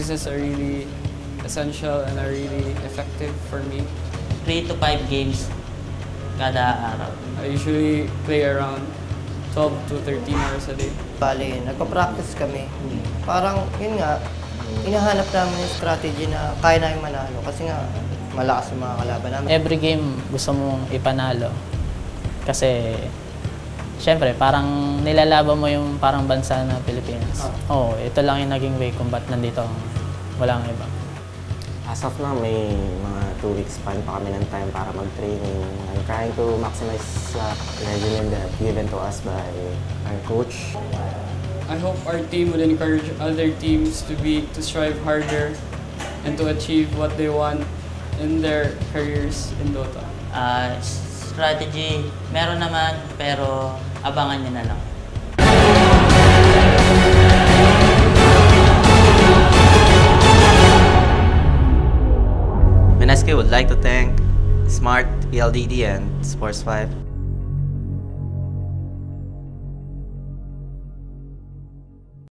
practices are really essential and are really effective for me. 3 to 5 games kada araw. I usually play around 12 to 13 hours a day. Bale, nagpa-practice kami. Parang, yun nga, hinahanap namin yung strategy na kaya namin manalo kasi nga malakas yung mga kalaban namin. Every game gusto mong ipanalo kasi syempre parang nilalaban mo yung parang bansa na Pilipinas. Ito lang yung naging way kung ba't nandito walang iba. As of now, may mga 2 weeks pa kami ng time para mag-training. I'm trying to maximize the regimen that given to us by our coach. I hope our team would encourage other teams to strive harder and to achieve what they want in their careers in Dota. Strategy, meron naman, pero abangan nyo na lang. Menesky would like to thank Smart, ELDD, and Sports 5